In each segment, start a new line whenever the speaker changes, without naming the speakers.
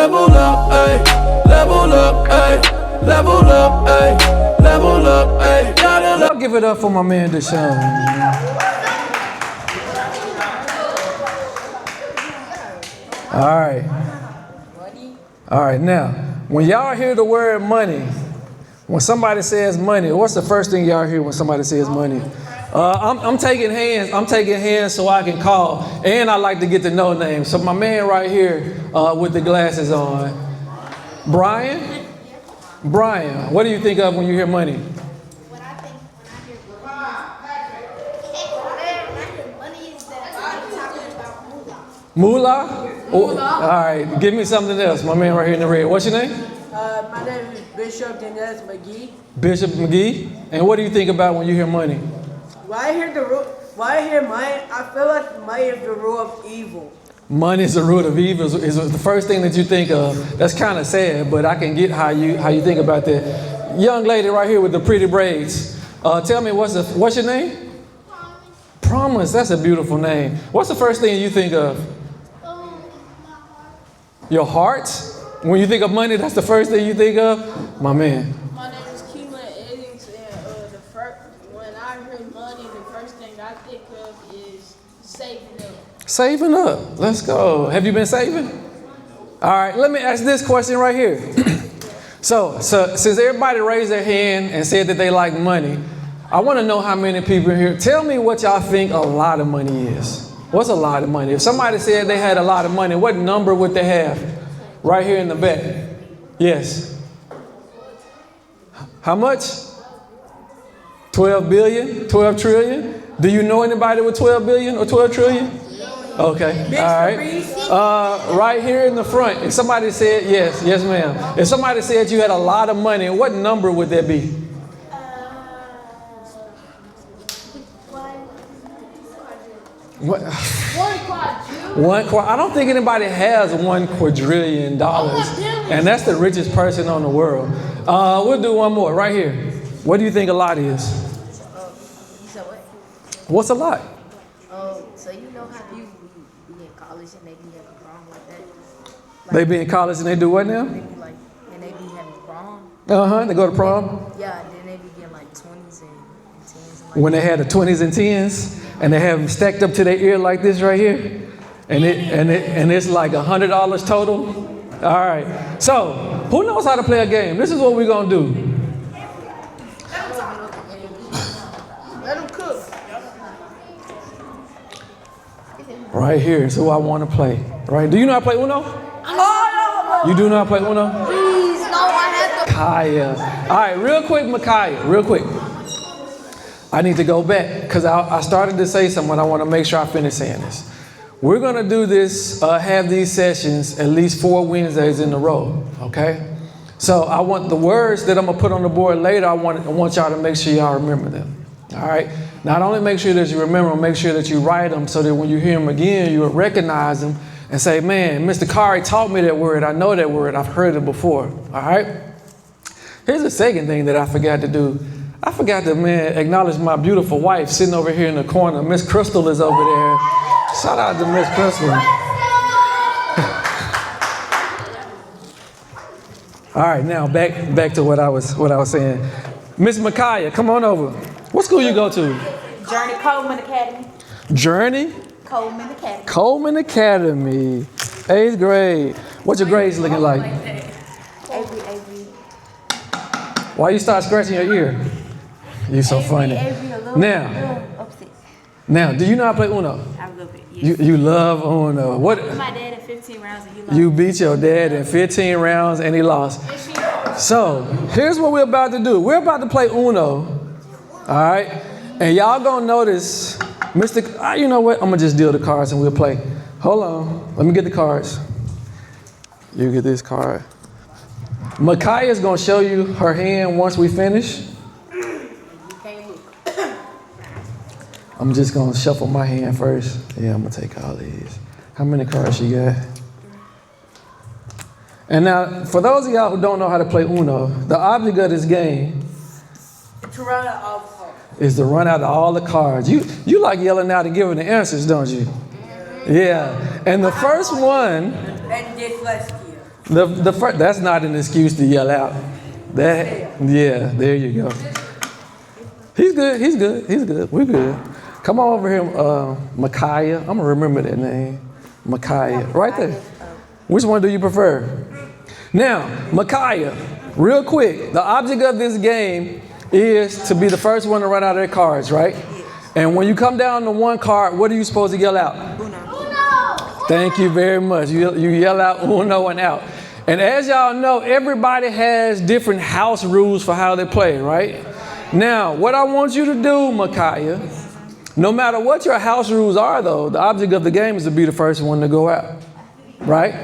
Level up, ayy. Level up, ayy. Level up, ayy. Level up, ayy.
Y'all give it up for my man Deshaun. All right, now, when y'all hear the word money, when somebody says money, what's the first thing y'all hear when somebody says money? I'm taking hands so I can call, and I like to get to know names. So my man right here with the glasses on, Brian, what do you think of when you hear money?
What I think when I hear money is that I'm talking about moolah.
Moolah? Oh, all right, give me something else. My man right here in the red. What's your name?
My name is Bishop Dennis McGee.
Bishop McGee. And what do you think about when you hear money?
When I hear money, I feel like money is the root of evil.
Money is the root of evil is the first thing that you think of. That's kind of sad, but I can get how you think about that. Young lady right here with the pretty braids. Tell me, what's your name? Promise. That's a beautiful name. What's the first thing you think of? Your heart? When you think of money, that's the first thing you think of? My man.
My name is Keelan Eddings, and when I hear money, the first thing I think of is saving up.
Saving up. Let's go. Have you been saving? All right, let me ask this question right here. So since everybody raised their hand and said that they like money, I want to know how many people here. Tell me what y'all think a lot of money is. What's a lot of money? If somebody said they had a lot of money, what number would they have? Right here in the back. Yes. How much? 12 billion? 12 trillion? Do you know anybody with 12 billion or 12 trillion? Okay. All right. Right here in the front. If somebody said, yes, ma'am. If somebody said you had a lot of money, what number would that be? What? I don't think anybody has $1 quadrillion, and that's the richest person on the world. We'll do one more right here. What do you think a lot is?
So what?
What's a lot?
So you know how you be in college and they be having prom like that?
They be in college and they do what now?
They be like, and they be having prom.
They go to prom.
Yeah, and then they be getting like 20s and 10s. And
When they had the 20s and 10s, and they have them stacked up to their ear like this right here, and it's like $100 total. All right. So who knows how to play a game? This is what we're gonna do.
Let them cook.
Right here is who I want to play. Right? Do you know how to play Uno? You do know how to play Uno?
please, no, I have to.
Kaya. All right, real quick, Micaiah, real quick. I need to go back because I started to say something. I want to make sure I finish saying this. We're going to do this, have these sessions at least 4 Wednesdays in a row, okay? So I want the words that I'm going to put on the board later, I want y'all to make sure y'all remember them, all right? Not only make sure that you remember them, make sure that you write them so that when you hear them again, you will recognize them and say, man, Mr. Kari taught me that word. I know that word. I've heard it before, all right? Here's the second thing that I forgot to do. I forgot to, acknowledge my beautiful wife sitting over here in the corner. Miss Crystal is over there. Shout out to Miss Crystal. All right, now back to what I was saying. Miss Micaiah, come on over. What school you go to?
Journey Coleman Academy.
Journey
Coleman Academy.
Coleman Academy, 8th grade. What's your grades looking like?
Avery.
Why you start scratching your ear? You so funny. Now, do you know how to play Uno?
I love it. Yes.
You love Uno. What?
My dad in 15 rounds and he lost.
You beat your dad in 15 rounds and he lost. So here's what we're about to do. We're about to play Uno. All right, and y'all gonna notice, Mr. You know what? I'm gonna just deal the cards and we'll play. Hold on. Let me get the cards. You get this card. Micaiah's gonna show you her hand once we finish. I'm just gonna shuffle my hand first. Yeah, I'm gonna take all these. How many cards you got? And now, for those of y'all who don't know how to play Uno, the object of this game
To run out all the cards.
is to run out of all the cards. You like yelling out and giving the answers, don't you? Yeah. And the first one.
And dyslexia.
The first, that's not an excuse to yell out. Yeah, there you go. He's good. We're good. Come on over here, Micaiah. I'm gonna remember that name. Micaiah, right there. Which one do you prefer? Now, Micaiah, real quick, the object of this game is to be the first one to run out of their cards, right? And when you come down to one card, what are you supposed to yell out?
Uno.
Thank you very much. You yell out uno and out. And as y'all know, everybody has different house rules for how they play, right? Now, what I want you to do, Micaiah, no matter what your house rules are, though, the object of the game is to be the first one to go out, right?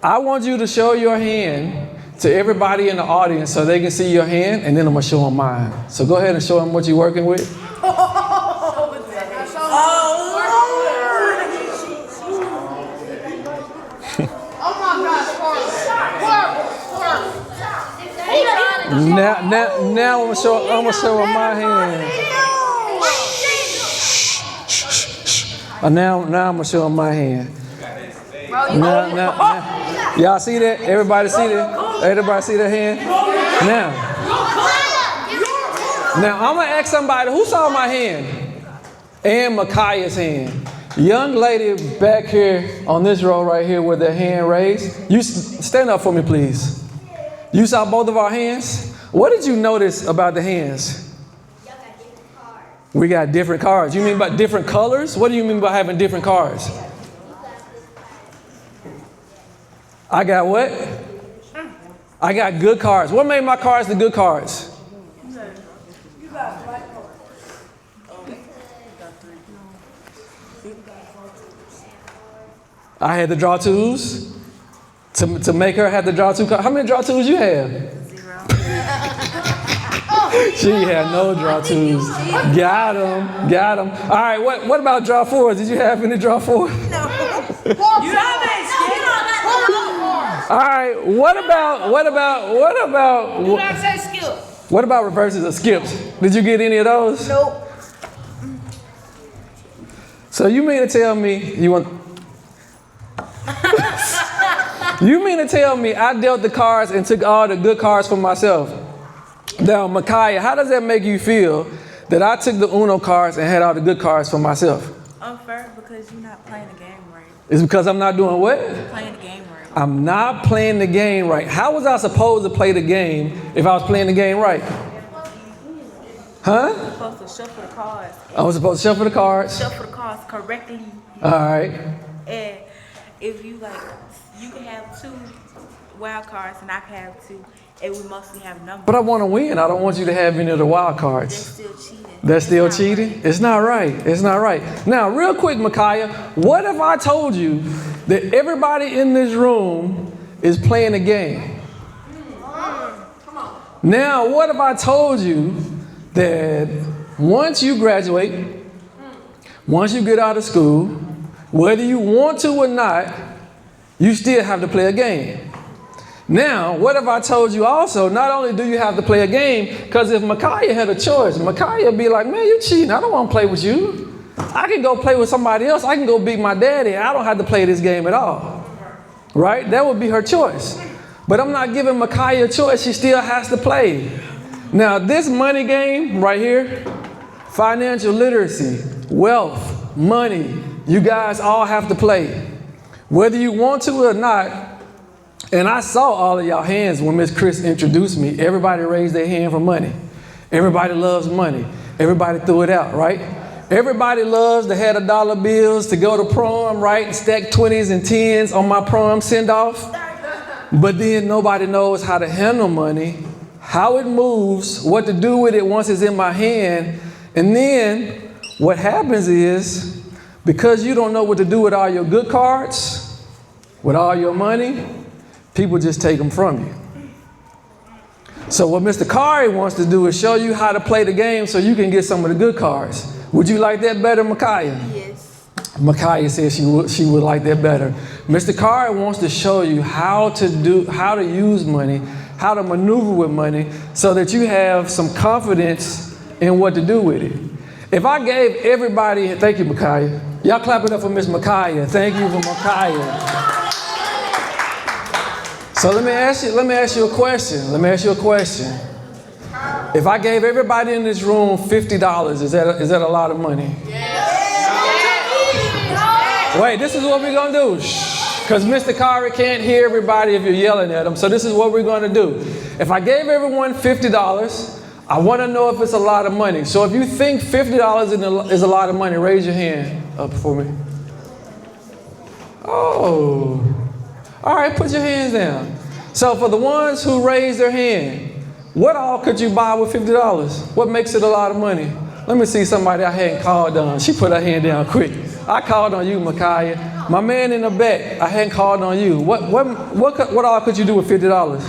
I want you to show your hand to everybody in the audience so they can see your hand, and then I'm going to show them mine. So go ahead and show them what you're working with. Now I'm gonna show them my hand. Now I'm gonna show them my hand. Now, y'all see that? Everybody see that? Everybody see that hand? Now I'm gonna ask somebody who saw my hand and Micaiah's hand. Young lady back here on this row right here with their hand raised. You stand up for me, please. You saw both of our hands? What did you notice about the hands?
Y'all got different cards.
We got different cards. You mean by different colors? What do you mean by having different cards? I got what? I got good cards. What made my cards the good cards?
You got black cards.
I had to draw twos to make her have to draw two cards. How many draw twos you have?
0.
She had no draw twos. Got him. All right, what about draw fours? Did you have any draw fours? All right, what about reverses or skips? Did you get any of those?
Nope.
So you mean to tell me you mean to tell me I dealt the cards and took all the good cards for myself? Now, Micaiah, how does that make you feel that I took the Uno cards and had all the good cards for myself?
Unfair because you're not playing the game right.
It's because I'm not doing what?
Playing the game right.
I'm not playing the game right. How was I supposed to play the game if I was playing the game right? Huh?
You're supposed to shuffle the cards.
I was supposed to shuffle the cards.
Shuffle the cards correctly.
All right.
And if you you can have 2 wild cards and I can have 2, and we mostly have numbers.
But I want to win. I don't want you to have any of the wild
That's
cards.
still cheating.
That's still
It's not
cheating?
right.
It's not right. It's not right. Now, real quick, Micaiah, what if I told you that everybody in this room is playing a game? Now, what if I told you that once you graduate, once you get out of school, whether you want to or not, you still have to play a game? Now, what if I told you also, not only do you have to play a game, because if Micaiah had a choice, Micaiah would be like, man, you're cheating. I don't want to play with you. I can go play with somebody else. I can go beat my daddy. I don't have to play this game at all. Right? That would be her choice. But I'm not giving Micaiah a choice. She still has to play. Now, this money game right here, financial literacy, wealth, money, you guys all have to play. Whether you want to or not. And I saw all of y'all hands when Miss Chris introduced me. Everybody raised their hand for money. Everybody loves money. Everybody threw it out, right? Everybody loves to have $1 bills to go to prom, right? Stack 20s and 10s on my prom send-off. But then nobody knows how to handle money, how it moves, what to do with it once it's in my hand. And then what happens is, because you don't know what to do with all your good cards, with all your money, people just take them from you. So what Mr. Kari wants to do is show you how to play the game so you can get some of the good cards. Would you like that better, Micaiah?
Yes.
Micaiah says she would like that better. Mr. Kari wants to show you how to use money, how to maneuver with money so that you have some confidence in what to do with it. If I gave everybody, thank you, Micaiah. Y'all clap it up for Miss Micaiah. Thank you for Micaiah. So let me ask you a question. If I gave everybody in this room $50, is that a lot of money? Wait, this is what we're gonna do. Because Mr. Kari can't hear everybody if you're yelling at him. So this is what we're gonna do. If I gave everyone $50, I want to know if it's a lot of money. So if you think $50 is a lot of money, raise your hand up for me. Oh, all right, put your hands down. So for the ones who raised their hand, what all could you buy with $50? What makes it a lot of money? Let me see somebody I hadn't called on. She put her hand down quick. I called on you, Micaiah. My man in the back, I hadn't called on you. What all could you do with $50?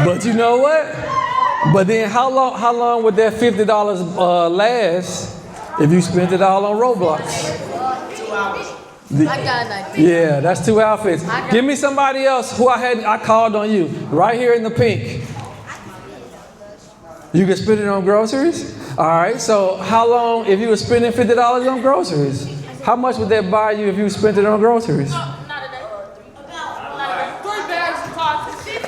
But you know what? But then how long would that $50 last if you spent it all on Roblox?
2 hours. I got an idea.
Yeah, that's 2 outfits. Give me somebody else who I called on you. Right here in the pink. You can spend it on groceries? All right, so how long, if you were spending $50 on groceries, how much would that buy you if you spent it on groceries?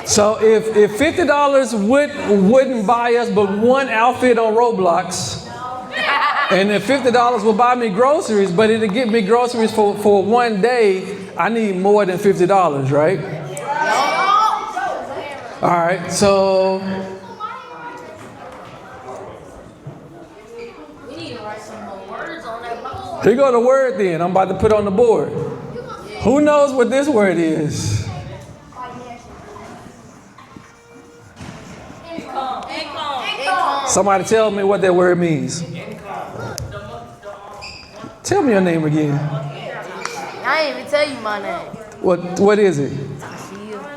So if $50 wouldn't buy us but one outfit on Roblox, and if $50 will buy me groceries, but it'll get me groceries for one day, I need more than $50, right? All right, so
We need to write some more words on that board.
here go the word then. I'm about to put on the board. Who knows what this word is? Somebody tell me what that word means. Tell me your name again.
I ain't even tell you my name.
What is it?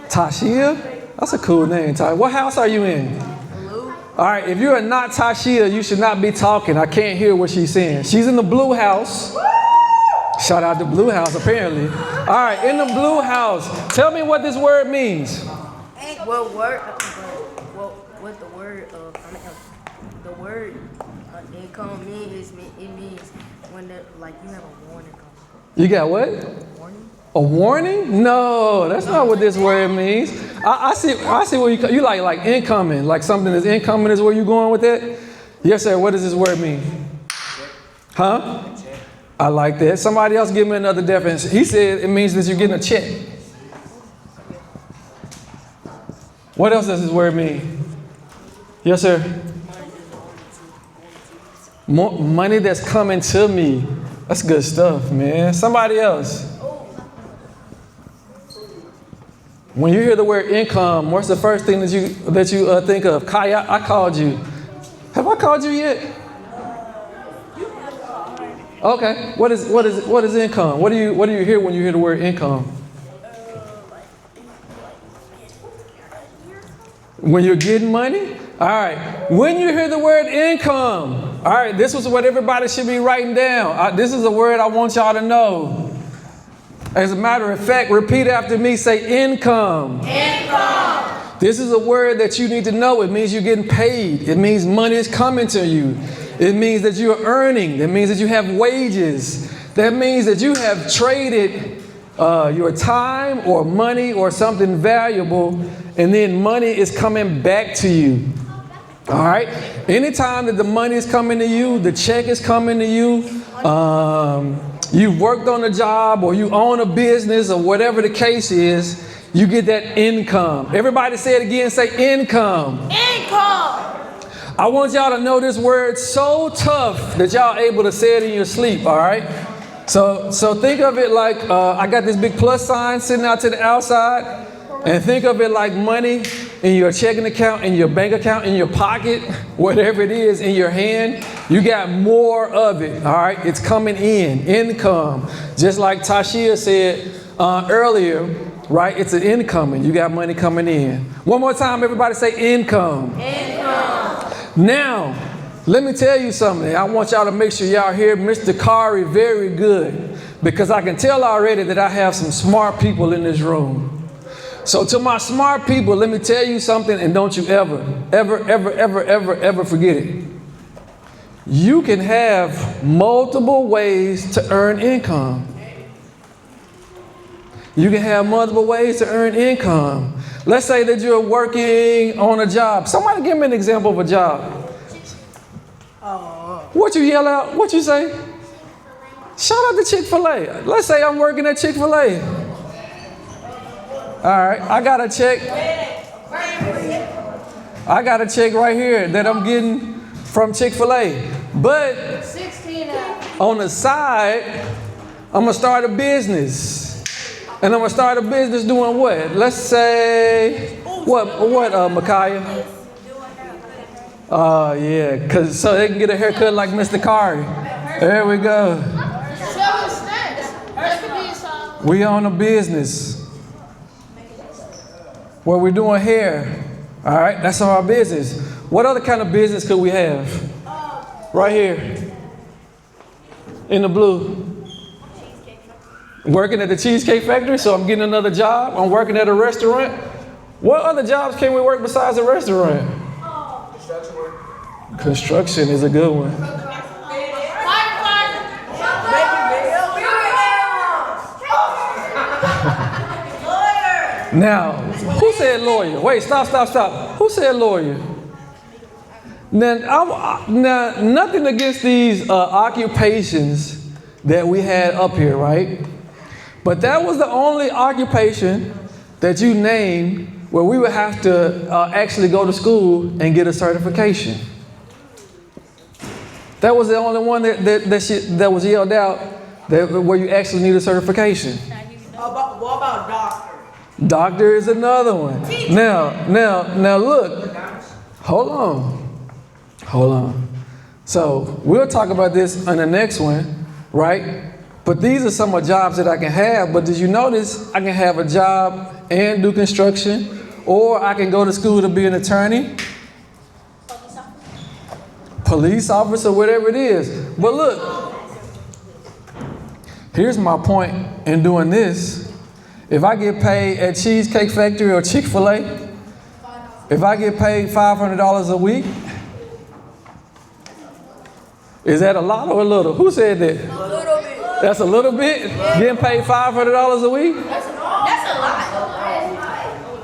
Tashia? That's a cool name, Ty. What house are you in?
Blue.
All right, if you are not Tashia, you should not be talking. I can't hear what she's saying. She's in the blue house. Shout out to Blue House, apparently. All right, in the blue house. Tell me what this word means.
What word? What the word income means? It means when you have a warning coming.
You got what?
Warning?
A warning? No, that's not what this word means. I see where you like incoming, like something that's incoming is where you going with that? Yes, sir. What does this word mean? Huh? I like that. Somebody else give me another definition. He said it means that you're getting a check. What else does this word mean? Yes, sir. More money that's coming to me. That's good stuff, man. Somebody else. When you hear the word income, what's the first thing that you think of? Kai, I called you. Have I called you yet? Okay. What is income? What do you hear when you hear the word income? When you're getting money? All right. When you hear the word income, all right, this is what everybody should be writing down. This is a word I want y'all to know. As a matter of fact, repeat after me, say income. Income. This is a word that you need to know. It means you're getting paid. It means money is coming to you. It means that you're earning. It means that you have wages. That means that you have traded your time or money or something valuable, and then money is coming back to you. All right? Anytime that the money is coming to you, the check is coming to you, you've worked on a job or you own a business or whatever the case is, you get that income. Everybody say it again, say income.
Income.
I want y'all to know this word so tough that y'all able to say it in your sleep, all right? So think of it like I got this big plus sign sitting out to the outside, and think of it like money in your checking account, in your bank account, in your pocket, whatever it is in your hand. You got more of it, all right? It's coming in, income. Just like Tashia said earlier, right? It's an incoming. You got money coming in. One more time, everybody say income. Income. Now, let me tell you something. I want y'all to make sure y'all hear Mr. Kari very good, because I can tell already that I have some smart people in this room. So to my smart people, let me tell you something, and don't you ever forget it. You can have multiple ways to earn income. You can have multiple ways to earn income. Let's say that you're working on a job. Somebody give me an example of a job. What you yell out? What you say? Shout out to Chick-fil-A. Let's say I'm working at Chick-fil-A. All right, I got a check right here that I'm getting from Chick-fil-A. But on the side, I'm gonna start a business. And I'm gonna start a business doing what? Let's say, what, Micaiah? Oh, yeah, so they can get a haircut like Mr. Kari. There we go.
Selling snacks. That could be some.
We own a business where we're doing hair. All right, that's our business. What other kind of business could we have? Right here, in the blue. Working at the Cheesecake Factory, so I'm getting another job. I'm working at a restaurant. What other jobs can we work besides a restaurant?
Construction work.
Construction is a good one. Now, who said lawyer? Wait, stop. Who said lawyer? Now, nothing against these occupations that we had up here, right? But that was the only occupation that you named where we would have to actually go to school and get a certification. That was the only one that was yelled out where you actually need a certification.
What about doctor?
Doctor is another one. Now look. Hold on. So we'll talk about this on the next one, right? But these are some of the jobs that I can have. But did you notice I can have a job and do construction, or I can go to school to be an attorney, police officer, whatever it is. But look, here's my point in doing this. If I get paid at Cheesecake Factory or Chick-fil-A, if I get paid $500 a week, is that a lot or a little? Who said that?
A little bit.
That's a little bit? Getting paid $500 a week?
That's a lot.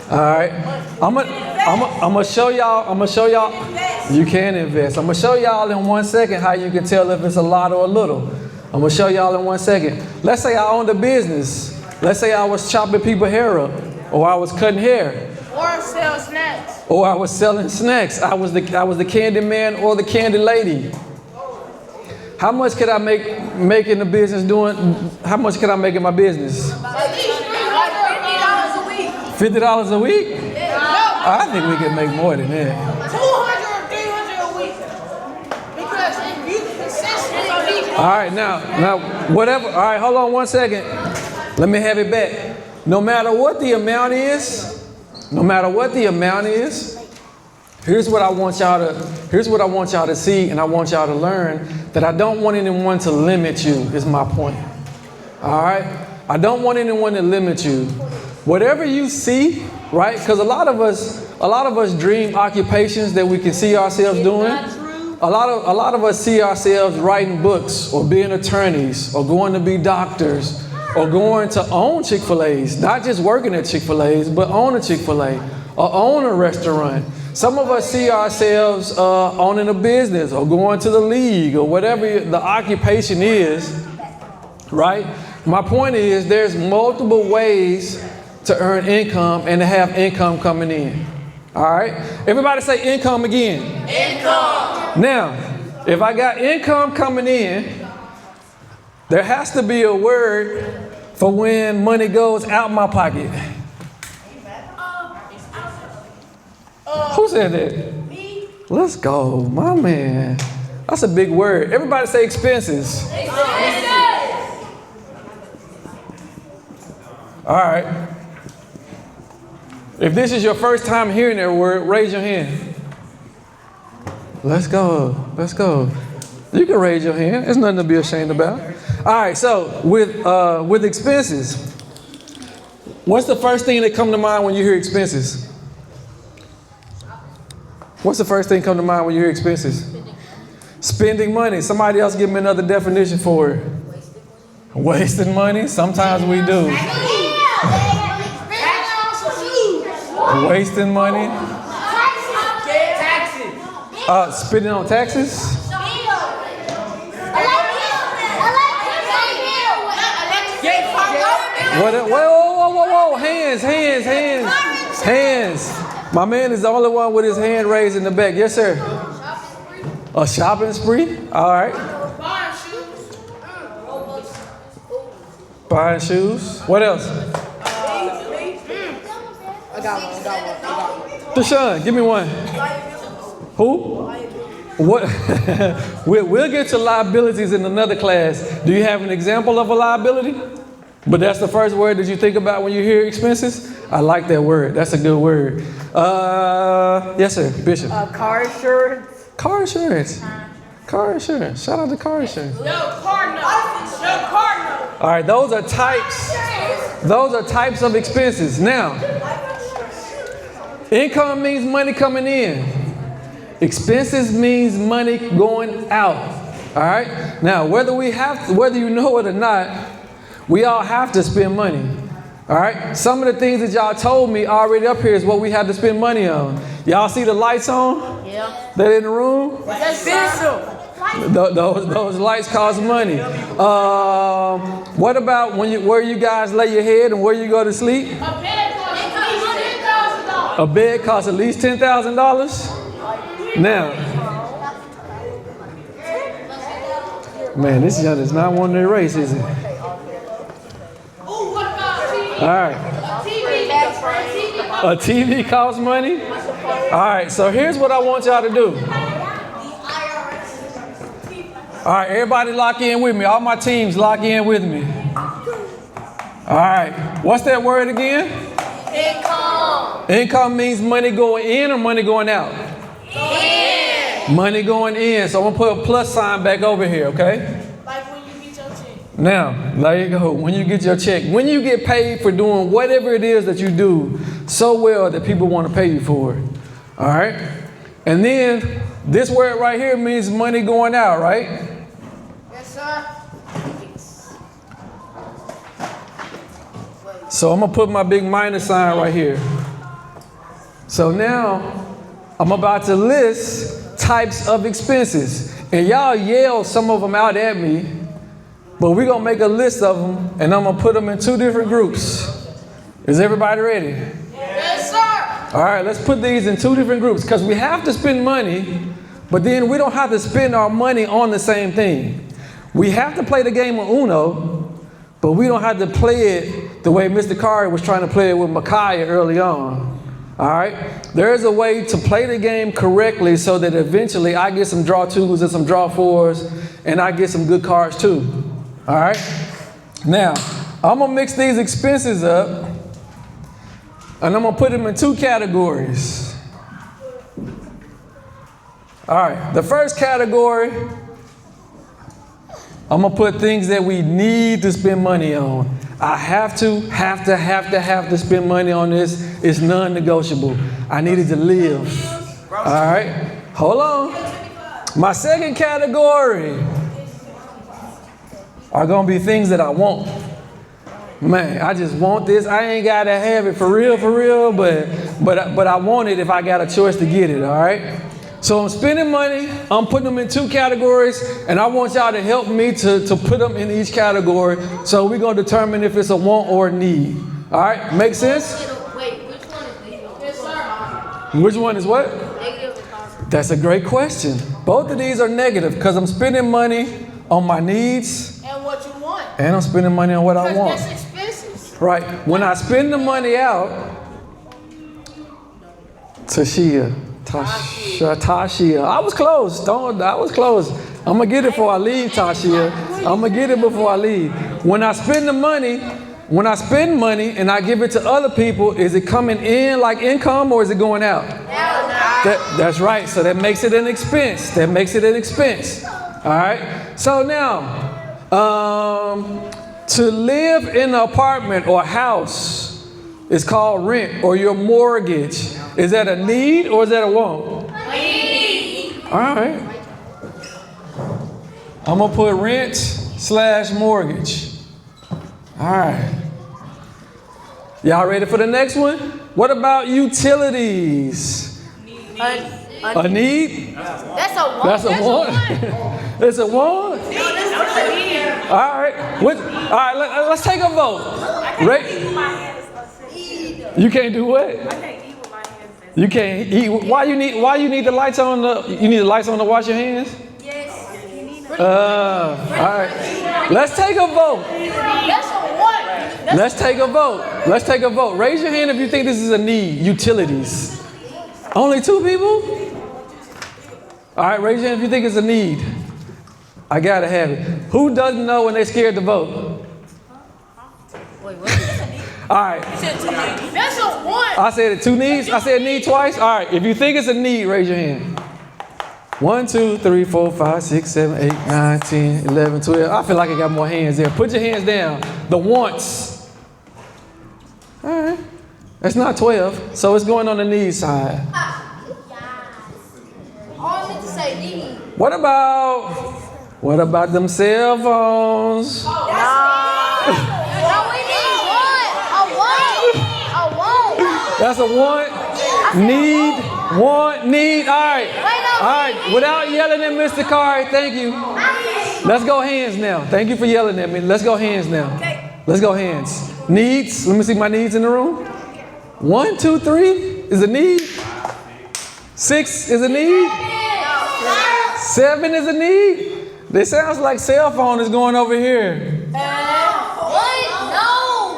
All right. I'm gonna show y'all. You can invest. I'm gonna show y'all in 1 second how you can tell if it's a lot or a little. I'm gonna show y'all in 1 second. Let's say I owned a business. Let's say I was chopping people's hair up, or I was cutting hair,
Or sell snacks.
or I was selling snacks. I was the candy man or the candy lady. How much could I make in the business doing? How much could I make in my business?
At least $50 a week.
$50 a week? I think we can make more than that.
200 or 300 a week. Because if you consistently keep
All right, now, whatever. All right, hold on 1 second. Let me have it back. No matter what the amount is, here's what I want y'all to see, and I want y'all to learn that I don't want anyone to limit you, is my point. All right? I don't want anyone to limit you. Whatever you see, right? Because a lot of us dream occupations that we can see ourselves doing. A lot of us see ourselves writing books, or being attorneys, or going to be doctors, or going to own Chick-fil-A's, not just working at Chick-fil-A's, but own a Chick-fil-A, or own a restaurant. Some of us see ourselves owning a business, or going to the league, or whatever the occupation is, right? My point is there's multiple ways to earn income and to have income coming in. All right? Everybody say income again. Income. Now, if I got income coming in, there has to be a word for when money goes out my pocket. Who said that? Me. Let's go, my man. That's a big word. Everybody say expenses. All right. If this is your first time hearing that word, raise your hand. Let's go. You can raise your hand. There's nothing to be ashamed about. All right, so with expenses, what's the first thing that come to mind when you hear expenses? What's the first thing come to mind when you hear expenses? Spending money. Somebody else give me another definition for it. Wasting money? Sometimes we do. Wasting money. Spending on taxes. Whoa. Hands. My man is the only one with his hand raised in the back. Yes, sir. A shopping spree? All right. Buying shoes. What else?
I got one.
Deshaun, give me one. Who? What? We'll get to liabilities in another class. Do you have an example of a liability? But that's the first word that you think about when you hear expenses? I like that word. That's a good word. Yes, sir, Bishop.
Car insurance.
Car insurance. Car insurance. Shout out to car insurance. All right, those are types. Those are types of expenses. Now, income means money coming in. Expenses means money going out. All right. Now, whether you know it or not, we all have to spend money. All right. Some of the things that y'all told me already up here is what we have to spend money on. Y'all see the lights on?
Yeah.
That in the room? Those lights cost money. What about where you guys lay your head and where you go to sleep? A bed costs at least $10,000. Now, man, this young is not one to race, is it? All right. A TV costs money? All right, so here's what I want y'all to do. All right, everybody lock in with me. All my teams lock in with me. All right, what's that word again?
Income.
Income means money going in or money going out?
In.
Money going in. So I'm gonna put a plus sign back over here, okay?
Like when you get your check.
Now, there you go. When you get your check, when you get paid for doing whatever it is that you do so well that people want to pay you for it. All right? And then this word right here means money going out, right?
Yes, sir.
So I'm gonna put my big minus sign right here. So now I'm about to list types of expenses. And y'all yell some of them out at me, but we're gonna make a list of them and I'm gonna put them in two different groups. Is everybody ready?
Yes, sir.
All right, let's put these in two different groups because we have to spend money, but then we don't have to spend our money on the same thing. We have to play the game of Uno, but we don't have to play it the way Mr. Carter was trying to play it with Micaiah early on. All right, there is a way to play the game correctly so that eventually I get some draw twos and some draw fours and I get some good cards too. All right, now I'm gonna mix these expenses up and I'm gonna put them in two categories. All right, the first category, I'm gonna put things that we need to spend money on. I have to spend money on this. It's non-negotiable. I needed to live. All right, hold on. My second category are gonna be things that I want. Man, I just want this. I ain't gotta have it for real, but I want it if I got a choice to get it, all right? So I'm spending money, I'm putting them in two categories, and I want y'all to help me to put them in each category. So we're gonna determine if it's a want or a need. All right, make sense?
Wait, which one is negative?
Yes, sir.
Which one is what?
Negative and positive.
That's a great question. Both of these are negative because I'm spending money on my needs
And what you want.
and I'm spending money on what I
Because
want.
that's expenses.
Right. When I spend the money out, Tasha. I was close. I was close. I'm gonna get it before I leave, Tasha. I'm gonna get it before I leave. When I spend money and I give it to other people, is it coming in like income or is it going out? That's right. So that makes it an expense. All right. So now, to live in an apartment or house is called rent or your mortgage. Is that a need or is that a want? Need. All right. I'm gonna put rent/mortgage. All right. Y'all ready for the next one? What about utilities? A need?
That's a one.
That's a want. It's a want. All right. All right. Let's take a vote. You can't do what? You can't eat. Why you need the lights on you need the lights on to wash your hands?
Yes.
All right. Let's take a vote.
That's a one.
Let's take a vote. Let's take a vote. Raise your hand if you think this is a need. Utilities. Only 2 people? All right, raise your hand if you think it's a need. I gotta have it. Who doesn't know when they're scared to vote?
Wait, what?
All right.
That's a one.
I said it 2 needs. I said need twice. All right. If you think it's a need, raise your hand. 1, 2, 3, 4, 5, 6, 7, 8, 9, 10, 11, 12. I feel like I got more hands there. Put your hands down. The wants. All right. That's not 12. So it's going on the need side.
All I meant to say need.
What about them cell phones?
No, we need one. A one.
That's a want, need, want, need. All right. All right. Without yelling at Mr. Kari, thank you. Let's go hands now. Thank you for yelling at me. Let's go hands now. Let's go hands. Needs. Let me see my needs in the room. 1, 2, 3 is a need. 6 is a need. 7 is a need. This sounds like cell phone is going over here.
What? No.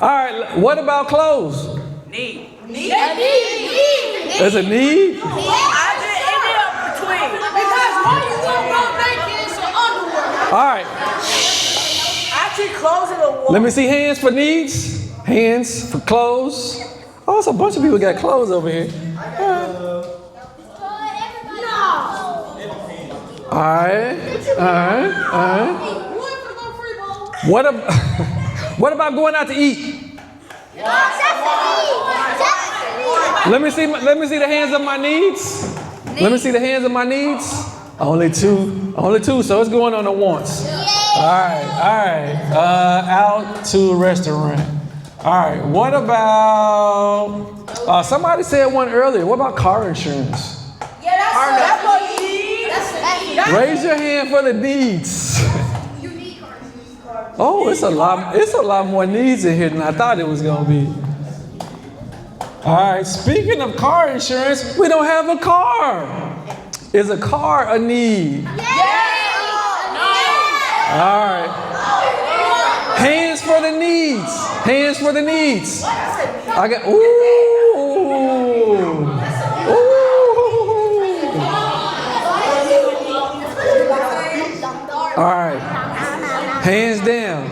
All right. What about clothes?
Need.
There's a need.
Because why you gonna go back in some underwear?
All right.
Actually, clothes in the wall.
Let me see hands for needs. Hands for clothes. Oh, it's a bunch of people got clothes over here. All right. What about going out to eat? Let me see the hands of my needs. Let me see the hands of my needs. Only two. So it's going on the wants. All right. Out to a restaurant. All right. What about? Somebody said one earlier. What about car insurance?
That's what you need.
Raise your hand for the needs. Oh, it's a lot more needs in here than I thought it was gonna be. All right. Speaking of car insurance, we don't have a car. Is a car a need? All right. Hands for the needs. Hands for the needs. I got. All right. Hands down.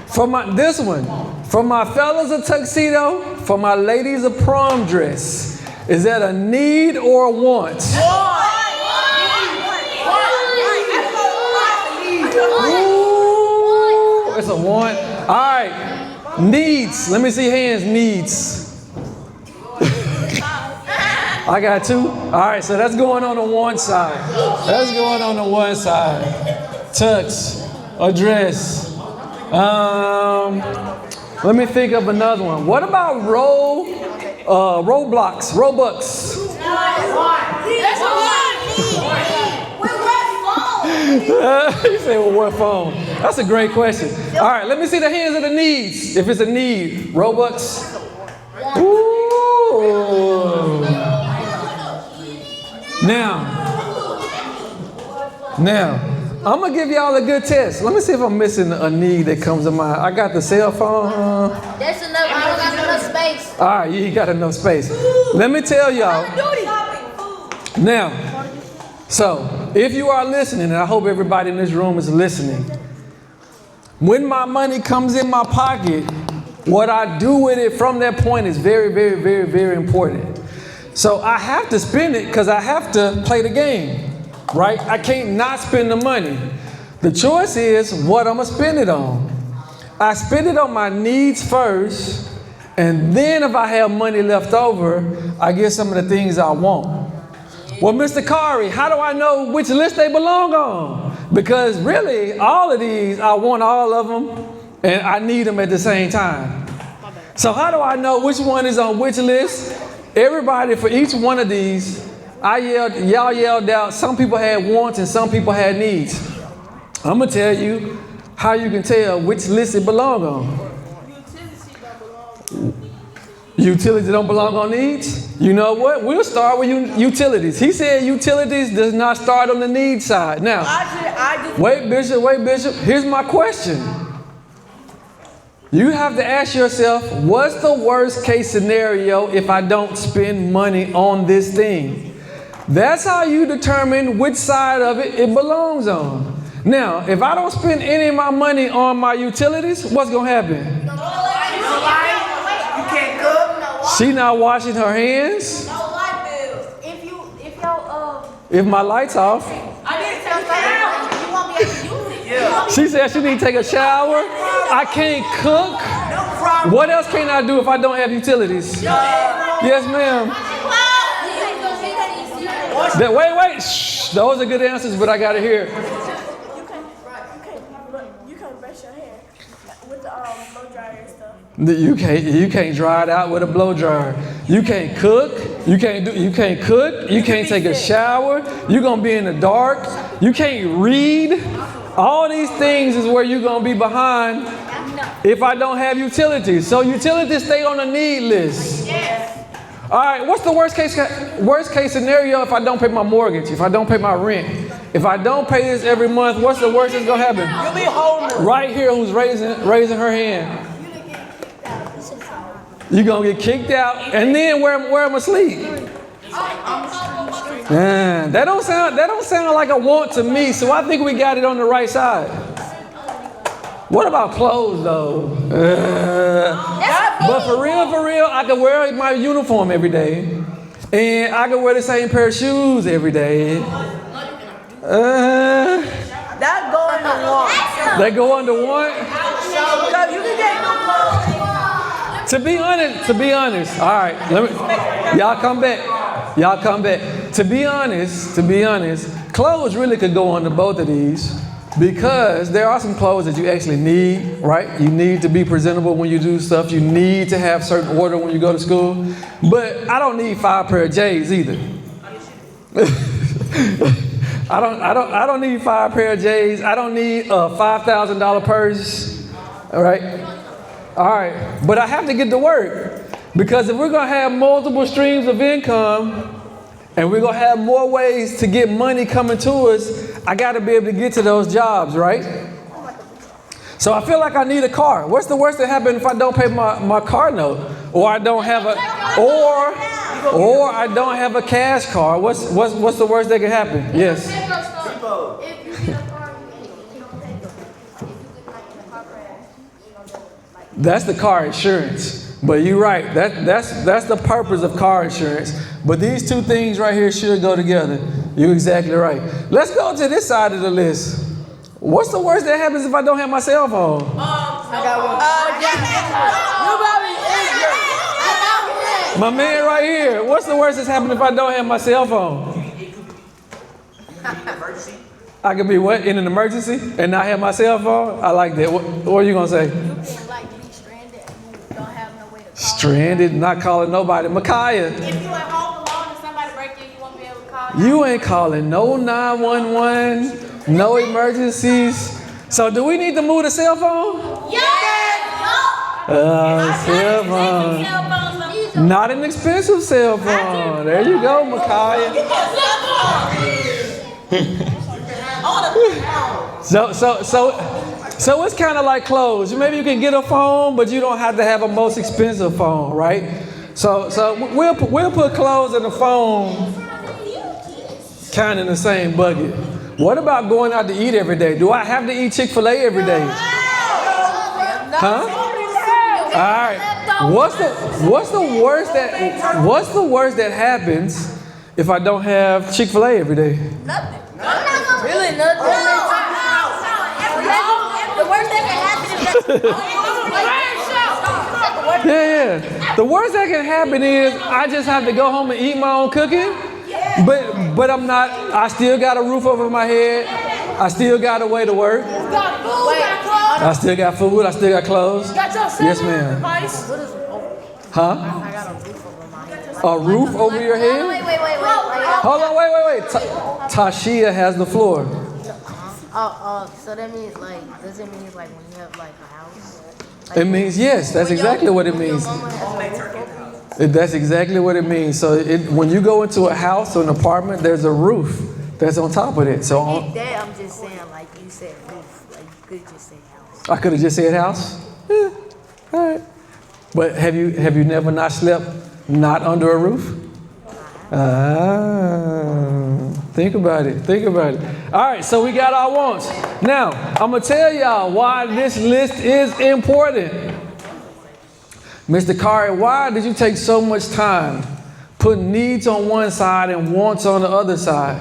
For this one. For my fellas a tuxedo. For my ladies a prom dress. Is that a need or a want? Ooh, it's a want. All right. Needs. Let me see hands. Needs. I got 2. All right, so that's going on the one side. Tux, a dress. Let me think of another one. What about Roblox? You say, well, what phone? That's a great question. All right, let me see the hands of the needs. If it's a need, Robux. Ooh. Now, I'm gonna give y'all a good test. Let me see if I'm missing a need that comes to mind. I got the cell phone.
That's enough. I don't got enough space.
All right, you got enough space. Let me tell y'all. Now, so if you are listening, and I hope everybody in this room is listening, when my money comes in my pocket, what I do with it from that point is very, very, very, very important. So I have to spend it because I have to play the game, right? I can't not spend the money. The choice is what I'm gonna spend it on. I spend it on my needs first, and then if I have money left over, I get some of the things I want. Well, Mr. Kari, how do I know which list they belong on? Because really, all of these, I want all of them, and I need them at the same time. So how do I know which one is on which list? Everybody, for each one of these, y'all yelled out, some people had wants and some people had needs. I'm gonna tell you how you can tell which list it belongs on. Utilities don't belong on needs? You know what? We'll start with utilities. He said utilities does not start on the need side. Now, wait, Bishop. Here's my question. You have to ask yourself, what's the worst case scenario if I don't spend money on this thing? That's how you determine which side of it belongs on. Now, if I don't spend any of my money on my utilities, what's going to happen?
You can't cook.
She not washing her hands.
No light bills.
If my light's off.
You won't be able to use it.
Yeah.
She said she need to take a shower. I can't cook.
No problem.
What else can I do if I don't have utilities? Yes, ma'am. Wait. Shh. Those are good answers, but I got to hear.
You can't brush your hair with the blow dryer and stuff.
You can't dry it out with a blow dryer. You can't cook. You can't cook. You can't take a shower. You're gonna be in the dark. You can't read. All these things is where you're gonna be behind if I don't have utilities. So utilities stay on the need list. All right. What's the worst case scenario if I don't pay my mortgage? If I don't pay my rent? If I don't pay this every month, what's the worst that's gonna happen?
You'll be homeless.
Right here, who's raising her hand? You're gonna get kicked out, and then where am I asleep? That don't sound like a want to me. So I think we got it on the right side. What about clothes though? But for real, I can wear my uniform every day, and I can wear the same pair of shoes every day.
That go into one.
They go under one.
Because you can get new clothes.
To be honest, all right, y'all come back. To be honest, clothes really could go under both of these because there are some clothes that you actually need, right? You need to be presentable when you do stuff. You need to have certain order when you go to school. But I don't need 5 pair of J's either. I don't need 5 pair of J's. I don't need a $5,000 purse. All right, but I have to get to work because if we're gonna have multiple streams of income and we're gonna have more ways to get money coming to us, I gotta be able to get to those jobs, right? So I feel like I need a car. What's the worst that happens if I don't pay my car note, or I don't have or I don't have a cash car? What's the worst that can happen? Yes.
If you get a car, you don't pay the. If you get like in a car crash,
That's the car insurance. But you're right. That's the purpose of car insurance. But these two things right here should go together. You're exactly right. Let's go to this side of the list. What's the worst that happens if I don't have my cell phone?
I got one.
My man right here. What's the worst that's happened if I don't have my cell phone? I could be what? In an emergency and not have my cell phone? I like that. What are you going to say?
you can like be stranded and you don't have no way to call.
Stranded, not calling nobody. Micaiah,
If you at home alone and somebody break in, you won't be able to call you.
you ain't calling no 911, no emergencies. So do we need to move the cell phone? Cell phone. Not an expensive cell phone. There you go, Micaiah. So it's kind of like clothes. Maybe you can get a phone, but you don't have to have a most expensive phone, right? So we'll put clothes and the phone kind of in the same bucket. What about going out to eat every day? Do I have to eat Chick-fil-A every day? Huh? All right. What's the worst that happens if I don't have Chick-fil-A every day?
Really nothing. The worst that can happen is
Yeah. The worst that can happen is I just have to go home and eat my own cooking. But I'm not. I still got a roof over my head. I still got a way to work. I still got food. I still got clothes. Yes, ma'am. Huh?
I got a roof over my head.
A roof over your head?
Wait.
Hold on, wait. Tashia has the floor.
So that means like, does it mean like when you have like a house?
It means yes. That's exactly what it means.
Your mama has a roof over you?
That's exactly what it means. So when you go into a house or an apartment, there's a roof that's on top of it. So
That I'm just saying, like you said roof, like you could just say house.
I could have just said house. Yeah. All right. But have you never not slept not under a roof? Think about it. All right, so we got our wants. Now, I'm going to tell y'all why this list is important. Mr. Kari, why did you take so much time putting needs on one side and wants on the other side?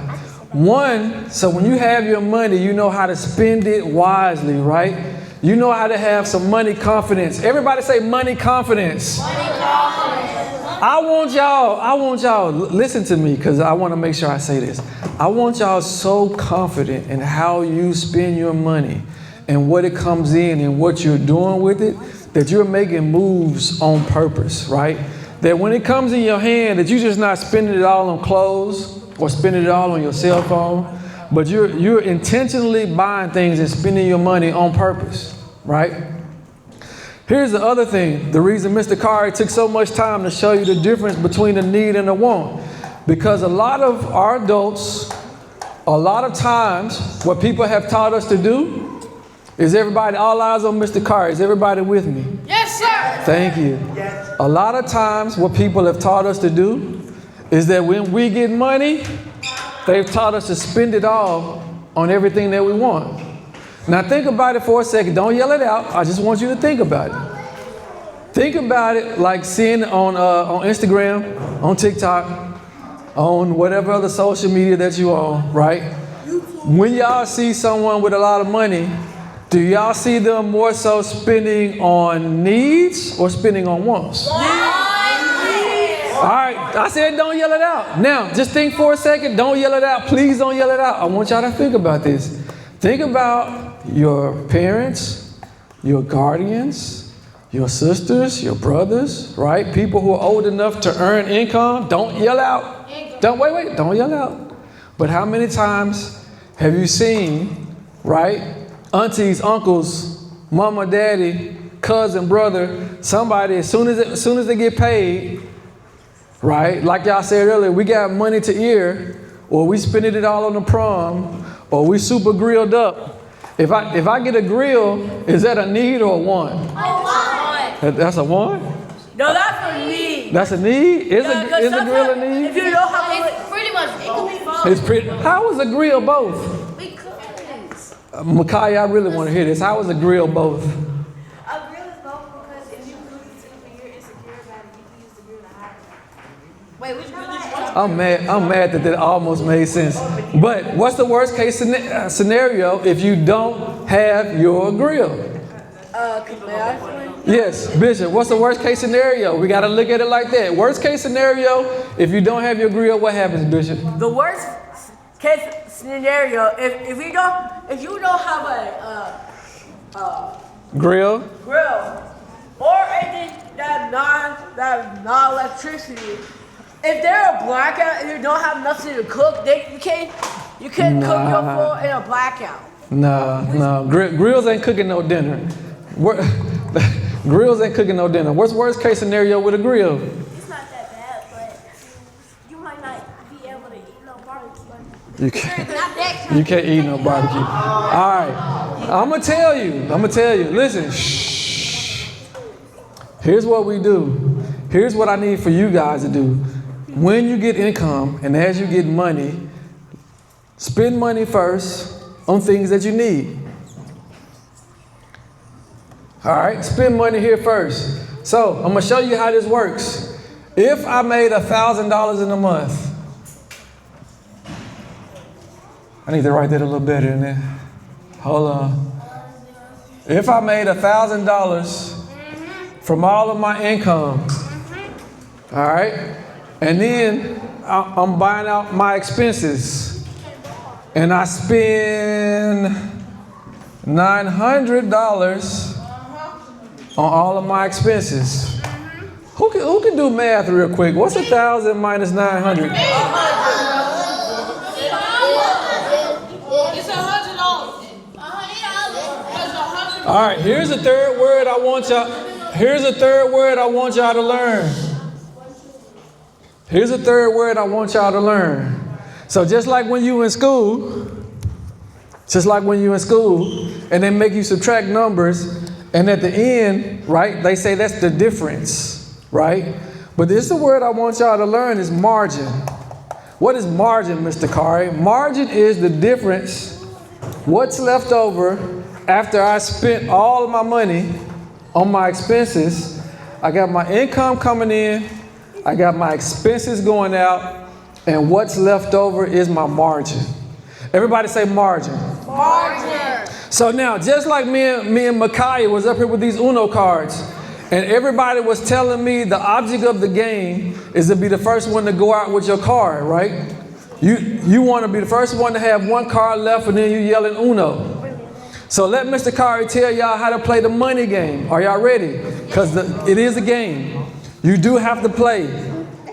One, so when you have your money, you know how to spend it wisely, right? You know how to have some money confidence. Everybody say money confidence. I want y'all, listen to me because I want to make sure I say this. I want y'all so confident in how you spend your money and what it comes in and what you're doing with it, that you're making moves on purpose, right? That when it comes in your hand, that you're just not spending it all on clothes or spending it all on your cell phone, but you're intentionally buying things and spending your money on purpose, right? Here's the other thing. The reason Mr. Kari took so much time to show you the difference between a need and a want. Because a lot of our adults, a lot of times, what people have taught us to do is everybody, all eyes on Mr. Kari. Is everybody with me?
Yes, sir.
Thank you. A lot of times, what people have taught us to do is that when we get money, they've taught us to spend it all on everything that we want. Now think about it for a second. Don't yell it out. I just want you to think about it. Think about it like seeing it on Instagram, on TikTok, on whatever other social media that you own, right? When y'all see someone with a lot of money, do y'all see them more so spending on needs or spending on wants? All right, I said don't yell it out. Now, just think for a second. Don't yell it out. Please don't yell it out. I want y'all to think about this. Think about your parents, your guardians, your sisters, your brothers, right? People who are old enough to earn income. Don't yell out. Wait, don't yell out. But how many times have you seen, right? Aunties, uncles, mama, daddy, cousin, brother, somebody, as soon as they get paid, right? Like y'all said earlier, we got money to ear, or we spending it all on the prom, or we super grilled up. If I get a grill, is that a need or a want? A want. That's a want?
No, that's a need.
That's a need? Is a grill a need?
If you know how
It's pretty much, it could be both.
It's pretty. How is a grill both?
Because
Micaiah, I really want to hear this. How is a grill both?
A grill is both because if you lose it and you're insecure about it, you can use the grill to hide it.
wait, which one?
I'm mad that almost made sense. But what's the worst case scenario if you don't have your grill? Yes, Bishop, what's the worst case scenario? We got to look at it like that. Worst case scenario, if you don't have your grill, what happens, Bishop?
the worst case scenario, if you don't have a
Grill?
or anything that non electricity, if there a blackout and you don't have nothing to cook, you can't cook your food in a blackout.
No. Grills ain't cooking no dinner. Grills ain't cooking no dinner. What's the worst case scenario with a grill?
It's not that bad, but you might not be able to eat no barbecue.
You can't eat no barbecue. All right. I'm going to tell you. Listen. Shh. Here's what we do. Here's what I need for you guys to do. When you get income and as you get money, spend money first on things that you need. All right, spend money here first. So I'm gonna show you how this works. If I made $1,000 in a month, I need to write that a little better than that. Hold on. If I made $1,000 from all of my income, all right, and then I'm buying out my expenses, and I spend $900 on all of my expenses. Who can do math real quick? What's 1,000 minus 900?
It's $100.
All right, here's a third word I want y'all. Here's a third word I want y'all to learn. Here's a third word I want y'all to learn. So just like when you in school, and they make you subtract numbers, and at the end, right, they say that's the difference, right? But this is the word I want y'all to learn is margin. What is margin, Mr. Kari? Margin is the difference, what's left over after I spent all of my money on my expenses. I got my income coming in, I got my expenses going out, and what's left over is my margin. Everybody say margin.
Margin.
So now, just like me and Micaiah was up here with these Uno cards, and everybody was telling me the object of the game is to be the first one to go out with your card, right? You want to be the first one to have one card left, and then you yelling Uno. So let Mr. Kari tell y'all how to play the money game. Are y'all ready? Because it is a game. You do have to play.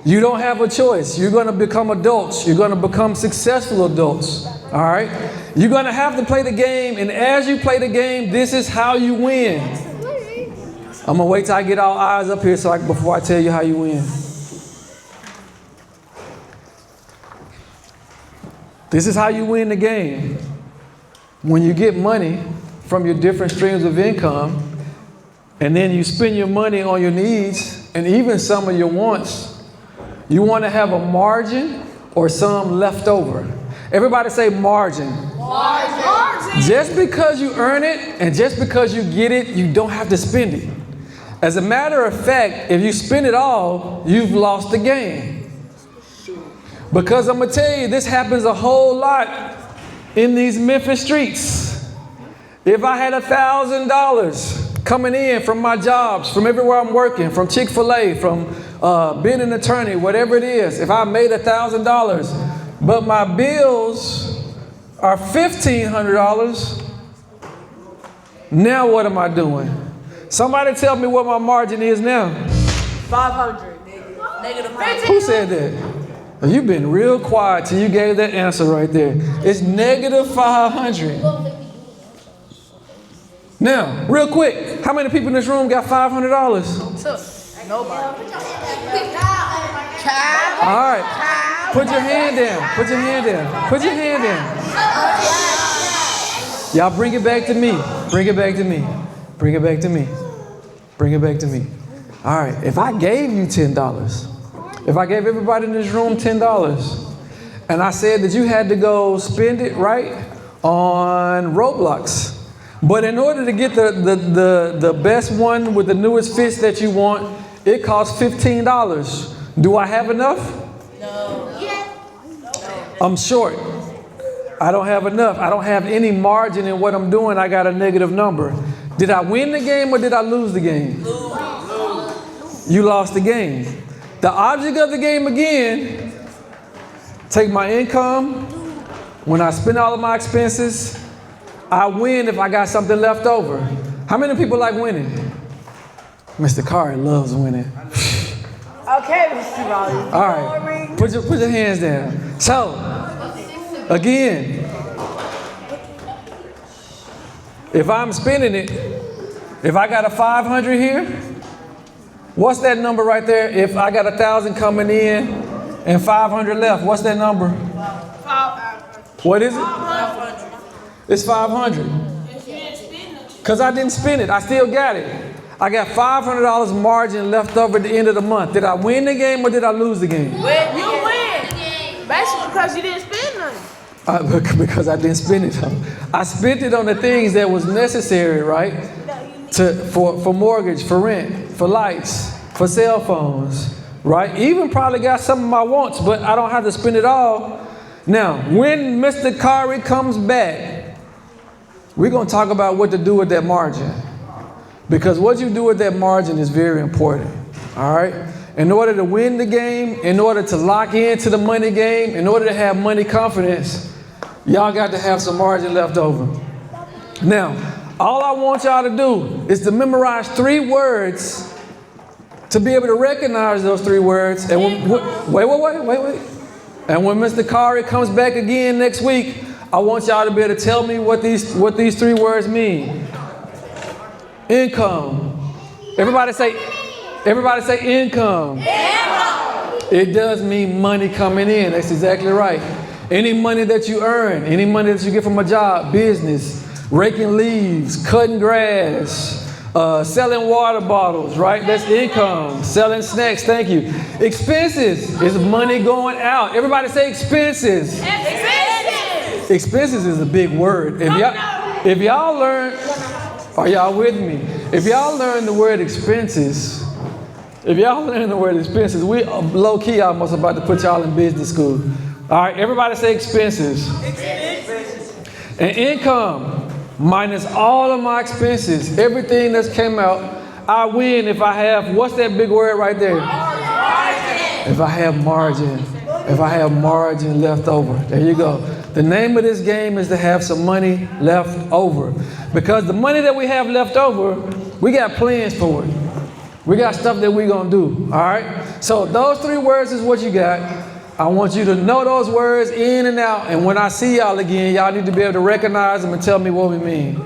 You don't have a choice. You're going to become adults. You're going to become successful adults. All right? You're going to have to play the game. And as you play the game, this is how you win. I'm going to wait till I get all eyes up here before I tell you how you win. This is how you win the game. When you get money from your different streams of income, and then you spend your money on your needs and even some of your wants, you want to have a margin or some left over. Everybody say margin.
Margin.
Just because you earn it and just because you get it, you don't have to spend it. As a matter of fact, if you spend it all, you've lost the game. Because I'm going to tell you, this happens a whole lot in these Memphis streets. If I had $1,000 coming in from my jobs, from everywhere I'm working, from Chick-fil-A, from being an attorney, whatever it is, if I made $1,000, but my bills are $1,500, now what am I doing? Somebody tell me what my margin is now.
500.
Negative 5.
Who said that? You've been real quiet till you gave that answer right there. It's negative 500. Now, real quick, how many people in this room got $500?
Nobody.
All right. Put your hand down. Put your hand down. Put your hand down. Y'all bring it back to me. Bring it back to me. Bring it back to me. Bring it back to me. All right. If I gave you $10, if I gave everybody in this room $10, and I said that you had to go spend it right on Roblox, but in order to get the best one with the newest fits that you want, it costs $15. Do I have enough?
No.
I'm short. I don't have enough. I don't have any margin in what I'm doing. I got a negative number. Did I win the game or did I lose the game? Lose. You lost the game. The object of the game again, take my income. When I spend all of my expenses, I win if I got something left over. How many people like winning? Mr. Kari loves winning.
Okay, Mr. Raleigh.
All right, put your hands down. So, again, if I'm spending it, if I got a 500 here, what's that number right there? If I got 1,000 coming in and 500 left, what's that number?
500.
What is it? It's 500. Because I didn't spend it. I still got it. I got $500 margin left over at the end of the month. Did I win the game or did I lose the game?
You win. Basically because you didn't spend nothing.
Because I didn't spend it on. I spent it on the things that was necessary, right? For mortgage, for rent, for lights, for cell phones, right? Even probably got some of my wants, but I don't have to spend it all. Now, when Mr. Kari comes back, we're going to talk about what to do with that margin. Because what you do with that margin is very important, all right? In order to win the game, in order to lock into the money game, in order to have money confidence, y'all got to have some margin left over. Now, all I want y'all to do is to memorize 3 words to be able to recognize those three words. And when, wait. And when Mr. Kari comes back again next week, I want y'all to be able to tell me what these three words mean. Income. Everybody say income. It does mean money coming in. That's exactly right. Any money that you earn, any money that you get from a job, business, raking leaves, cutting grass, selling water bottles, right? That's income. Selling snacks, thank you. Expenses is money going out. Everybody say expenses. Expenses is a big word. If y'all learn, are y'all with me? If y'all learn the word expenses, we low-key almost about to put y'all in business school. All right, everybody say expenses. And income, minus all of my expenses, everything that's came out, I win if I have, what's that big word right there? Margin. If I have margin left over. There you go. The name of this game is to have some money left over. Because the money that we have left over, we got plans for it. We got stuff that we're going to do, all right? So those three words is what you got. I want you to know those words in and out. And when I see y'all again, y'all need to be able to recognize them and tell me what we mean.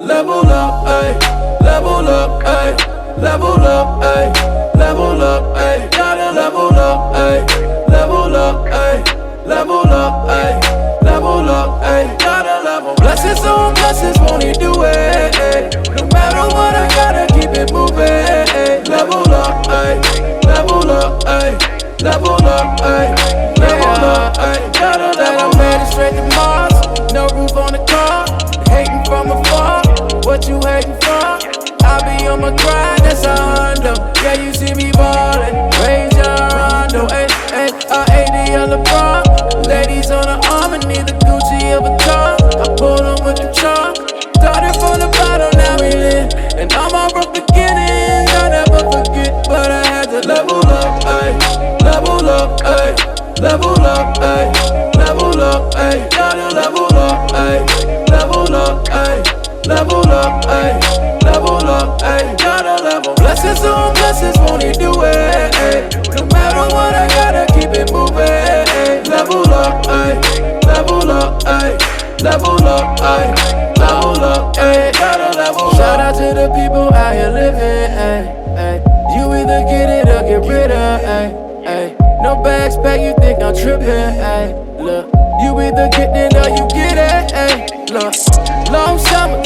Level up, ayy. Level up, ayy. Level up, ayy. Level up, ayy. Gotta level up, ayy. Level up, ayy. Level up, ayy. Level up, ayy. Gotta level. Blessings on blessings, won't he do it? Ay. No matter what, I gotta keep it moving. Ay. Level up, ayy. Level up, ayy. Level up, ayy. Level up, ayy. Gotta level. I'm headed straight to Mars. No roof on the car. Hating from afar. What you hating from? I be on my grind, that's a hundo. Yeah, you see me ballin', raise your rondo. Ay, ay, I ate the yellow LeBron. Ladies on the arm and neither Gucci or Vuitton. I pulled them with the charm. Started from the bottom, now we lit. And all my broke beginnings, I never forget. But I had to level up, ay. Level up, ay. Level up, ay. Level up, ay. Gotta level up, ay. Level up, ay. Level up, ayy. Level up, ayy. Gotta level. Blessings on blessings, won't he do it? Ay. No matter what, I gotta keep it moving. Ay. Level up, ayy. Level up, ayy. Level up, ayy. Level up, ayy. Gotta level. Shout out to the people out here living, ayy. Ay. You either get it or get rid of, ayy. Ay. No bags back, you think I'm tripping, ayy. Look, you either get it or you get it, ayy. Look, long summer.